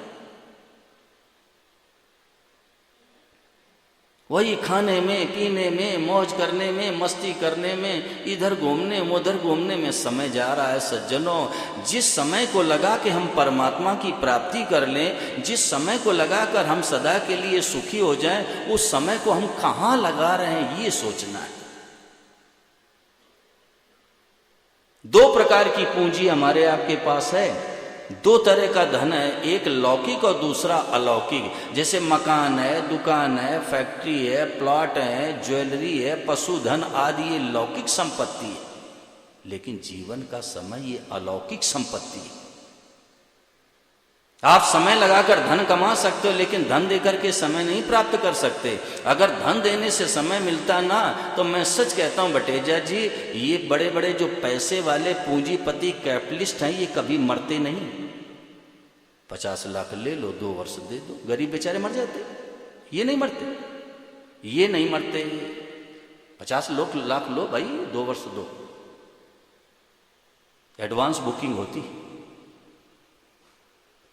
वही खाने में, पीने में, मौज करने में, मस्ती करने में, इधर घूमने उधर घूमने में समय जा रहा है सज्जनों। जिस समय को लगा के हम परमात्मा की प्राप्ति कर लें, जिस समय को लगाकर हम सदा के लिए सुखी हो जाएं, उस समय को हम कहाँ लगा रहे हैं ये सोचना है। 2 प्रकार की पूंजी हमारे आपके पास है, 2 तरह का धन है, एक लौकिक और दूसरा अलौकिक। जैसे मकान है, दुकान है, फैक्ट्री है, प्लॉट है, ज्वेलरी है, पशुधन आदि, ये लौकिक संपत्ति है। लेकिन जीवन का समय ये अलौकिक संपत्ति है। आप समय लगाकर धन कमा सकते हो, लेकिन धन देकर के समय नहीं प्राप्त कर सकते। अगर धन देने से समय मिलता ना, तो मैं सच कहता हूं बटेजा जी, ये बड़े बड़े जो पैसे वाले पूंजीपति कैपिटलिस्ट हैं, ये कभी मरते नहीं। 50 लाख ले लो, 2 वर्ष दे दो, गरीब बेचारे मर जाते। ये नहीं मरते, ये नहीं मरते। 50 लाख लो भाई, 2 वर्ष दो, एडवांस बुकिंग होती,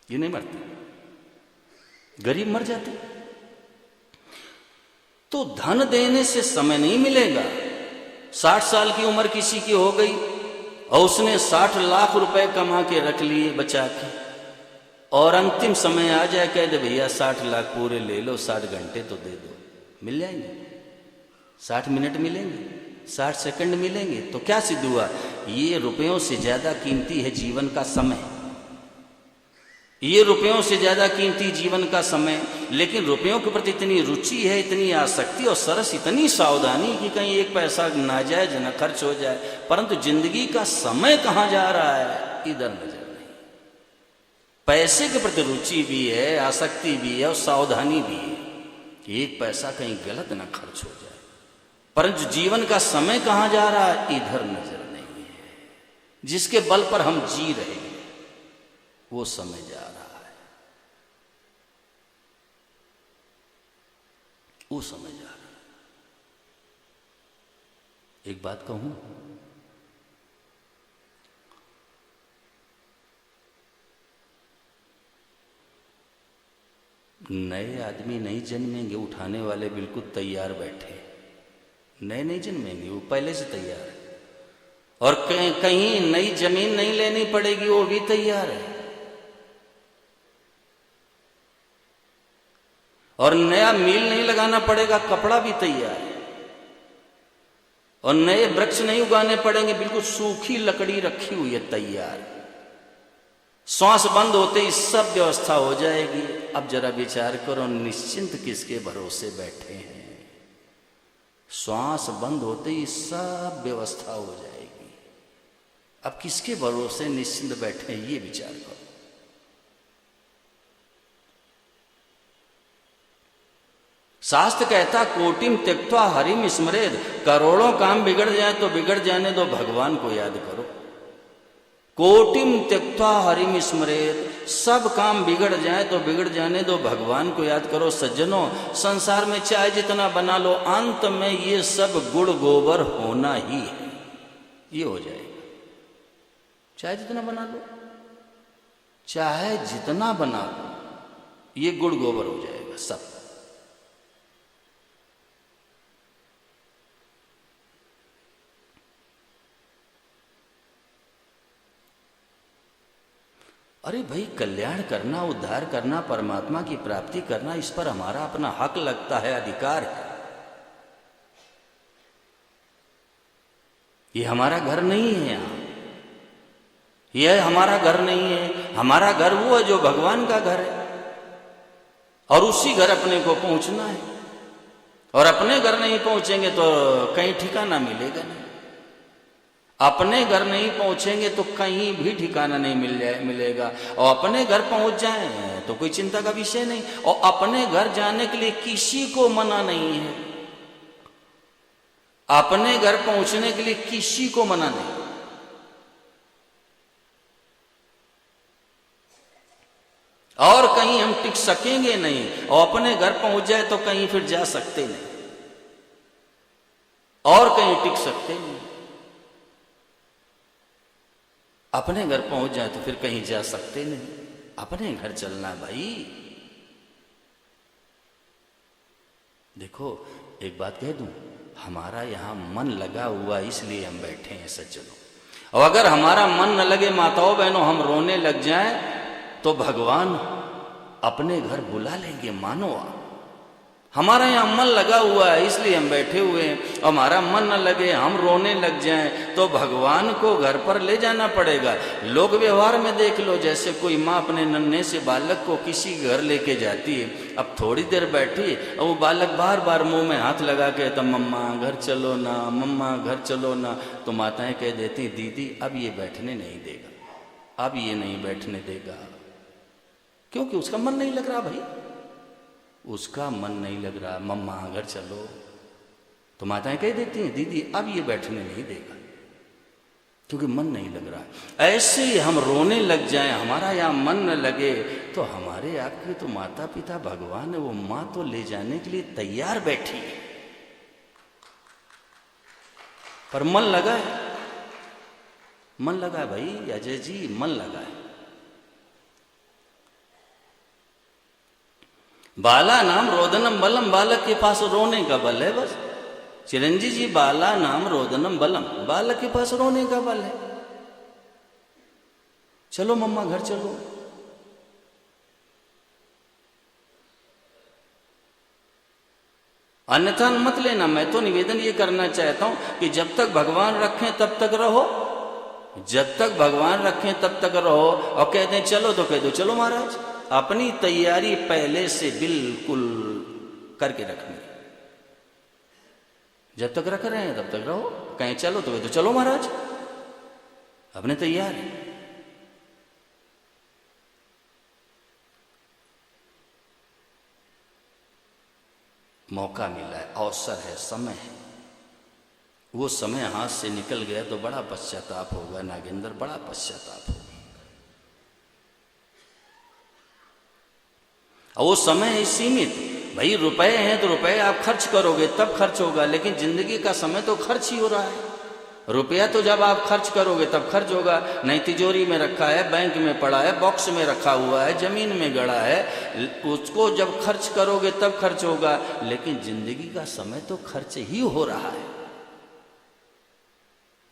ये नहीं मरते, गरीब मर जाते। तो धन देने से समय नहीं मिलेगा। 60 साल की उम्र किसी की हो गई और उसने 60 लाख रुपए कमा के रख लिए बचा के, और अंतिम समय आ जाए, कह दे भैया 60 लाख पूरे ले लो, 60 घंटे तो दे दो, मिल जाएंगे? 60 मिनट मिलेंगे, 60 सेकंड मिलेंगे? तो क्या सिद्ध हुआ? ये रुपयों से ज्यादा कीमती है जीवन का समय, ये रुपयों से ज्यादा कीमती जीवन का समय। लेकिन रुपयों के प्रति इतनी रुचि है, इतनी आसक्ति और सरस इतनी सावधानी कि कहीं 1 पैसा नाजायज न खर्च हो जाए, परंतु जिंदगी का समय कहाँ जा रहा है, इधर नजर नहीं। पैसे के प्रति रुचि भी है, आसक्ति भी है और सावधानी भी है कि 1 पैसा कहीं गलत न खर्च हो जाए, परंतु जीवन का समय कहाँ जा रहा है, इधर नजर नहीं है। जिसके बल पर हम जी रहे हैं वो समय जा रहा है। वो समय जा रहा है। एक बात कहूं, नए आदमी नहीं जन्मेंगे, उठाने वाले बिल्कुल तैयार बैठे। नए नहीं जन्मेंगे, वो पहले से तैयार है। और कहीं नई जमीन नहीं लेनी पड़ेगी, वो भी तैयार है। और नया मील नहीं लगाना पड़ेगा, कपड़ा भी तैयार है। और नए वृक्ष नहीं उगाने पड़ेंगे, बिल्कुल सूखी लकड़ी रखी हुई है तैयार। श्वास बंद होते ही सब व्यवस्था हो जाएगी। अब जरा विचार करो, निश्चिंत किसके भरोसे बैठे हैं। श्वास बंद होते ही सब व्यवस्था हो जाएगी। अब किसके भरोसे निश्चिंत बैठे हैं, ये विचार करो। शास्त्र कहता कोटिम त्यक्त्वा हरिम स्मरेद, करोड़ों काम बिगड़ जाए तो बिगड़ जाने दो, भगवान को याद करो। कोटिम त्यक्त्वा हरिम स्मरेद, सब काम बिगड़ जाए तो बिगड़ जाने दो, भगवान को याद करो। सज्जनों, संसार में चाहे जितना बना लो, अंत में ये सब गुड़ गोबर होना ही है। ये हो जाएगा। चाहे जितना बना लो, चाहे जितना बना लो, ये गुड़ गोबर हो जाएगा सब। अरे भाई, कल्याण करना, उद्धार करना, परमात्मा की प्राप्ति करना, इस पर हमारा अपना हक लगता है, अधिकार है। ये हमारा घर नहीं है। यहाँ यह हमारा घर नहीं है। हमारा घर वो है जो भगवान का घर है, और उसी घर अपने को पहुंचना है। और अपने घर नहीं पहुंचेंगे तो कहीं ठिकाना मिलेगा नहीं। अपने घर नहीं पहुंचेंगे तो कहीं भी ठिकाना नहीं मिलेगा। और अपने घर पहुंच जाए तो कोई चिंता का विषय नहीं। और अपने घर जाने के लिए किसी को मना नहीं है। अपने घर पहुंचने के लिए किसी को मना नहीं। और कहीं हम टिक सकेंगे नहीं। और अपने घर पहुंच जाए तो कहीं फिर जा सकते नहीं, और कहीं टिक सकते नहीं। अपने घर पहुंच जाए तो फिर कहीं जा सकते नहीं। अपने घर चलना भाई। देखो, एक बात कह दूं, हमारा यहां मन लगा हुआ इसलिए हम बैठे हैं सज्जनों। और अगर हमारा मन न लगे माताओं बहनों, हम रोने लग जाएं, तो भगवान अपने घर बुला लेंगे। मानो हमारा यहाँ मन लगा हुआ है इसलिए हम बैठे हुए हैं। और हमारा मन न लगे, हम रोने लग जाएं, तो भगवान को घर पर ले जाना पड़ेगा। लोक व्यवहार में देख लो, जैसे कोई माँ अपने नन्हे से बालक को किसी घर लेके जाती है। अब थोड़ी देर बैठी और वो बालक बार बार मुंह में हाथ लगा के तो मम्मा घर चलो ना, मम्मा घर चलो ना। तो माताएं कह देती, दीदी अब ये बैठने नहीं देगा, अब ये नहीं बैठने देगा। क्योंकि उसका मन नहीं लग रहा भाई, उसका मन नहीं लग रहा। मम्मा घर चलो, तो माताएं कह देती हैं, दीदी अब ये बैठने नहीं देगा, क्योंकि मन नहीं लग रहा। ऐसे ही हम रोने लग जाएं, हमारा यहाँ मन न लगे, तो हमारे आपके तो माता पिता भगवान है, वो माँ तो ले जाने के लिए तैयार बैठी है। पर मन लगा है, मन लगा भाई अजय जी, मन लगा है। बाला नाम रोदनम बलम, बालक के पास रोने का बल है बस। चिरंजीव जी, बाला नाम रोदनम बलम, बालक के पास रोने का बल है। चलो मम्मा घर चलो। अन्यथा मत लेना। मैं तो निवेदन ये करना चाहता हूं कि जब तक भगवान रखें तब तक रहो, जब तक भगवान रखें तब तक रहो। और कहते हैं चलो तो कह दो चलो महाराज। अपनी तैयारी पहले से बिल्कुल करके रखनी। जब तक रख रहे हैं तब तक रहो। कहीं चलो तो चलो महाराज, अपने तैयार है। मौका मिला है, अवसर है, समय है। वो समय हाथ से निकल गया तो बड़ा पश्चाताप होगा नागेंद्र, बड़ा पश्चाताप होगा। और वो समय है सीमित। भाई रुपए हैं तो रुपए आप खर्च करोगे तब खर्च होगा, लेकिन जिंदगी का समय तो खर्च ही हो रहा है। रुपया तो जब आप खर्च करोगे तब खर्च होगा, नहीं तिजोरी में रखा है, बैंक में पड़ा है, बॉक्स में रखा हुआ है, जमीन में गड़ा है, उसको जब खर्च करोगे तब खर्च होगा, लेकिन जिंदगी का समय तो खर्च ही हो रहा है।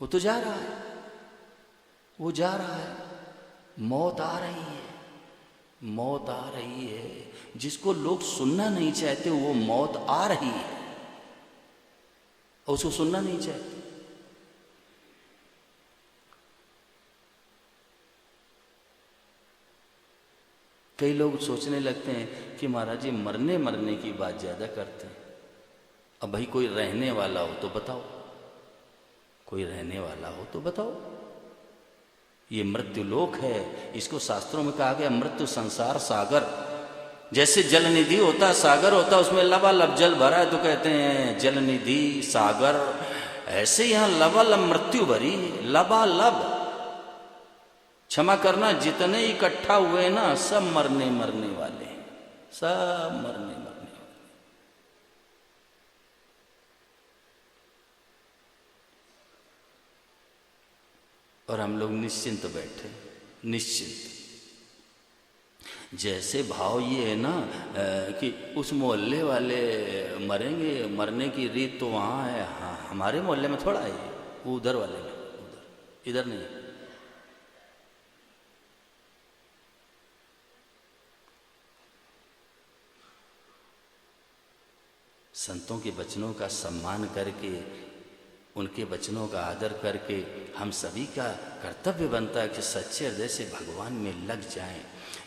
वो तो जा रहा है, वो जा रहा है, मौत आ रही है, मौत आ रही है। जिसको लोग सुनना नहीं चाहते वो मौत आ रही है, और उसको सुनना नहीं चाहते। कई लोग सोचने लगते हैं कि महाराज जी मरने मरने की बात ज्यादा करते हैं। अब भाई कोई रहने वाला हो तो बताओ, कोई रहने वाला हो तो बताओ। ये मृत्यु लोक है, इसको शास्त्रों में कहा गया मृत्यु संसार सागर। जैसे जल निधि होता, सागर होता, उसमें लबालब जल भरा है तो कहते हैं जल निधि सागर, ऐसे यहां लबालब मृत्यु भरी, लबालब। क्षमा करना, जितने इकट्ठा हुए ना सब मरने मरने वाले हैं, सब मरने मरने वाले। और हम लोग निश्चिंत बैठे, निश्चिंत। जैसे भाव ये है ना कि उस मोहल्ले वाले मरेंगे, मरने की रीत तो वहाँ है, हाँ हमारे मोहल्ले में थोड़ा है, वो उधर वाले में, उधर, इधर नहीं। संतों के वचनों का सम्मान करके, उनके वचनों का आदर करके हम सभी का कर्तव्य बनता है कि सच्चे हृदय से भगवान में लग जाएं।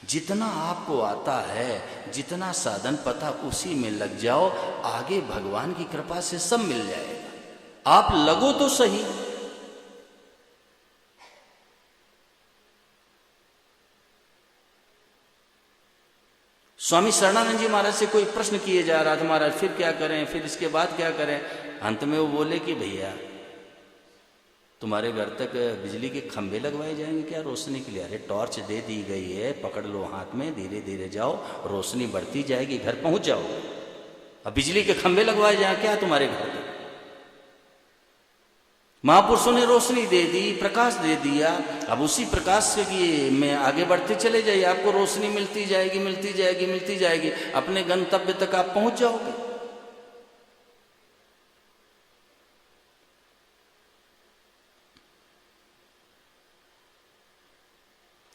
जितना आपको आता है, जितना साधन पता, उसी में लग जाओ, आगे भगवान की कृपा से सब मिल जाएगा। आप लगो तो सही। स्वामी शरणानंद जी महाराज से कोई प्रश्न किए जा रहा था, महाराज फिर क्या करें, फिर इसके बाद क्या करें। अंत में वो बोले कि भैया तुम्हारे घर तक बिजली के खंभे लगवाए जाएंगे क्या रोशनी के लिए? अरे टॉर्च दे दी गई है, पकड़ लो हाथ में, धीरे धीरे जाओ, रोशनी बढ़ती जाएगी, घर पहुंच जाओ। अब बिजली के खंभे लगवाए जाए क्या तुम्हारे घर तक? महापुरुषों ने रोशनी दे दी, प्रकाश दे दिया, अब उसी प्रकाश से में आगे बढ़ते चले जाइए, आपको रोशनी मिलती जाएगी, मिलती जाएगी, मिलती जाएगी, अपने गंतव्य तक आप पहुंच जाओगे।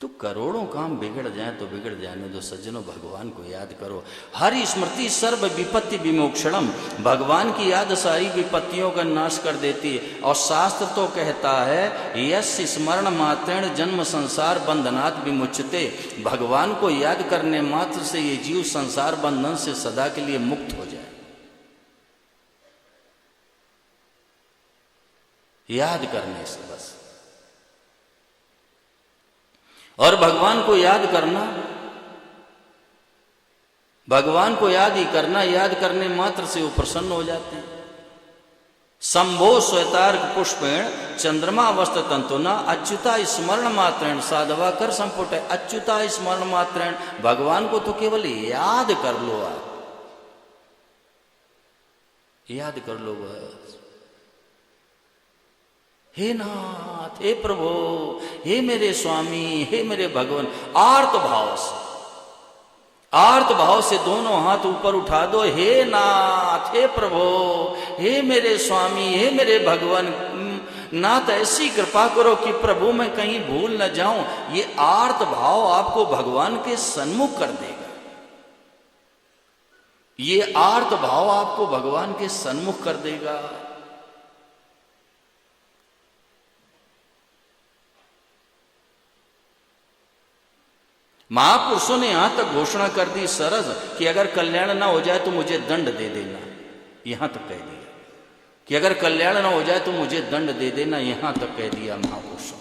तो करोड़ों काम बिगड़ जाए तो बिगड़ जाने दो सज्जनों, भगवान को याद करो। हरि स्मृति सर्व विपत्ति विमोक्षणम, भगवान की याद सारी विपत्तियों का नाश कर देती है। और शास्त्र तो कहता है यस्य स्मरण मात्रेण जन्म संसार बंधनात् विमुच्यते, भगवान को याद करने मात्र से ये जीव संसार बंधन से सदा के लिए मुक्त हो जाए। याद करने से बस। और भगवान को याद करना, भगवान को याद ही करना, याद करने मात्र से वो प्रसन्न हो जाते हैं। संभो श्वेतार्क पुष्पेण चंद्रमा वस्त्र तंतुना अच्युता स्मरण मात्रेण साधवा कर संपुट। अच्युता स्मरण मात्रेण, भगवान को तो केवल याद कर लो, आप याद कर लो बस। हे नाथ, हे प्रभु, हे मेरे स्वामी, हे मेरे भगवान, आर्त भाव से, आर्त भाव से दोनों हाथ ऊपर उठा दो। हे नाथ, हे प्रभु, हे मेरे स्वामी, हे मेरे भगवान, नाथ ऐसी कृपा करो कि प्रभु मैं कहीं भूल न जाऊं। ये आर्त भाव आपको भगवान के सन्मुख कर देगा। ये आर्त भाव आपको भगवान के सन्मुख कर देगा। महापुरुषों ने यहां तक घोषणा कर दी सरस कि अगर कल्याण ना हो जाए तो मुझे दंड दे देना, यहां तक कह दिया कि अगर कल्याण ना हो जाए तो मुझे दंड दे देना, यहां तक कह दिया महापुरुषों।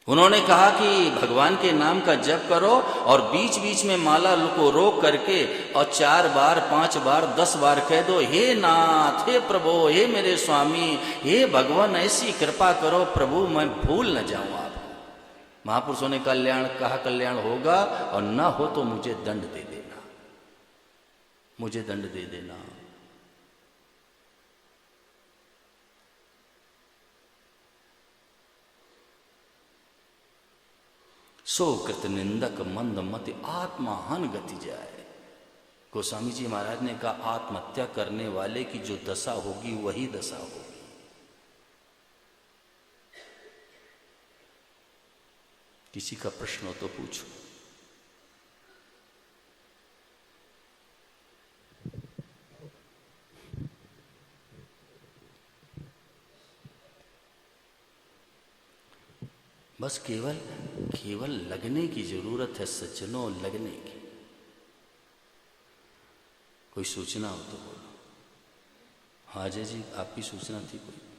उन्होंने कहा कि भगवान के नाम का जप करो और बीच बीच में माला को रोक करके और 4 बार 5 बार 10 बार कह दो, हे नाथ, हे प्रभु, हे मेरे स्वामी, हे भगवान ऐसी कृपा करो प्रभु मैं भूल न जाऊं आप। महापुरुषों ने कल्याण कहा, कल्याण होगा और ना हो तो मुझे दंड दे देना। मुझे दंड दे देना। सो कृत निंदक मंद मति आत्माहन गति जाए। गोस्वामी जी महाराज ने कहा आत्महत्या करने वाले की जो दशा होगी वही दशा होगी। किसी का प्रश्न हो तो पूछो। बस केवल लगने की जरूरत है सज्जनों, लगने की। कोई सूचना हो तो बोलो। हाँ अजय जी, आपकी सूचना थी कोई?